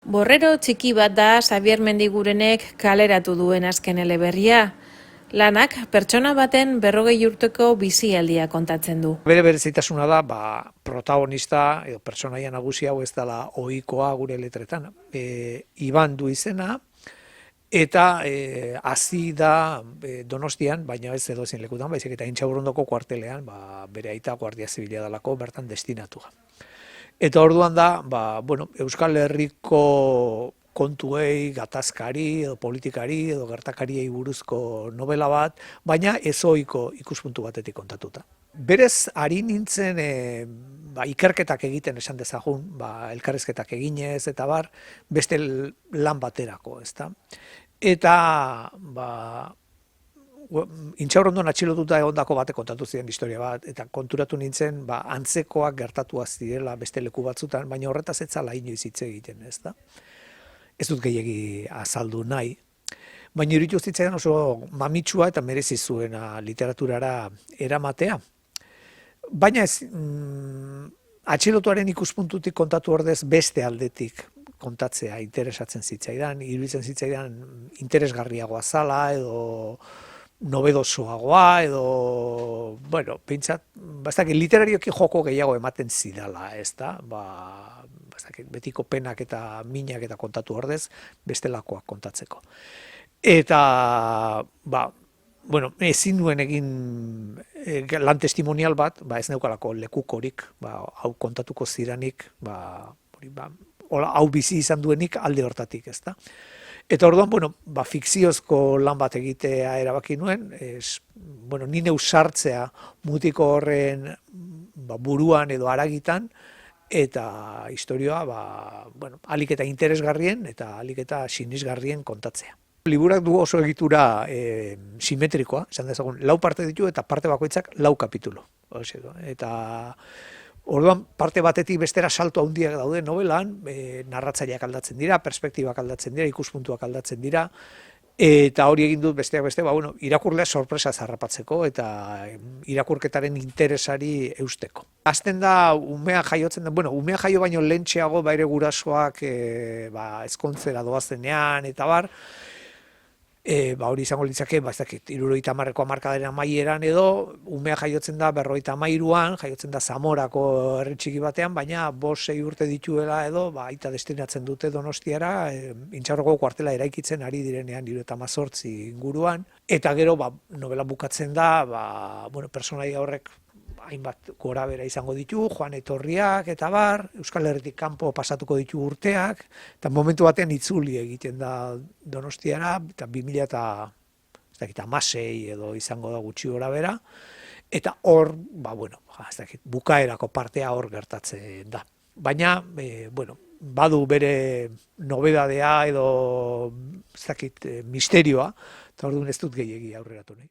Borrero txiki bat da Xabier Mendigurenek kaleratu duen azken eleberria. Lanak pertsona baten 40 urteko bizialdia kontatzen du. Bere berezitasuna da, protagonista edo pertsonaia nagusi hau ez dela ohikoa gure letretan. Iban du izena, eta hasi da Donostian, baina ez edozein lekutan, baizik eta Intxaurrondoko kuartelean, bere aita guardia zibila dalako bertan destinatua. Eta orduan da, Euskal Herriko kontuei, gatazkari, edo politikari, edo gertakariei buruzko novela bat, baina ezohiko ikuspuntu batetik kontatuta. Berez, ari nintzen ikerketak egiten esan dezagun, elkarrizketak eginez eta beste lan baterako, ezta? Eta, Intxaurrondon atxilotuta egondako batek kontatu ziren historia bat, eta konturatu nintzen, antzekoak gertatuak zirela beste leku batzutan, baina horretaz ez zala inoiz hitz egiten, ezta? Ez dut gehiegi azaldu nahi, baina iruditu zitzaidan oso mamitsua eta merezi zuena literaturara eramatea. Baina ez, atxilotuaren ikuspuntutik kontatu ordez beste aldetik kontatzea interesatzen zitzaidan, iruditzen zitzaidan interesgarriagoa zala edo nobedosoagoa edo, pentsat, literarioki joko gehiago ematen zidala, ezta? Betiko penak eta minak eta kontatu ordez, bestelakoak kontatzeko. Eta, ezin duen egin lan testimonial bat, ez neukalako lekukorik, hau kontatuko zidanik, hau bizi izan duenik alde hortatik, ezta? Eta orduan, fikziozko lan bat egitea erabaki nuen, ni neu sartzea mutiko horren buruan edo haragitan, eta historioa, alik eta interesgarrien eta alik eta sinisgarrien kontatzea. Liburak du oso egitura simetrikoa, esan dezagun, 4 parte ditu eta parte bakoitzak 4 kapitulu. Eta orduan parte batetik bestera salto handiak daude novelan, narratzaileak aldatzen dira, perspektibak aldatzen dira, ikuspuntuak aldatzen dira, eta hori egin dut besteak beste, irakurlea sorpresa zarrapatzeko eta irakurketaren interesari eusteko. Azten da, umea jaiotzen da, umea jaio baino lehentxeago, ere gurasoak ezkontzera doazenean, eta hori izango litzake, 70ko hamarkadaren amaieran edo, umea jaiotzen da 53an, jaiotzen da Zamorako herri txiki batean, baina 5-6 urte dituela edo, aita destinatzen dute Donostiara, Intxaurroko kuartela eraikitzen ari direnean 78 inguruan, eta gero novela bukatzen da, pertsonaia horrek hainbat gora bera izango ditu, joan etorriak eta Euskal Herritik kanpo pasatuko ditu urteak, eta momentu batean itzuli egiten da Donostiara, eta 2016 edo izango da gutxi gora bera, eta hor, bukaerako partea hor gertatzen da. Baina, badu bere nobedadea edo misterioa, eta orduan ez dut gehiegi aurreratu nahi.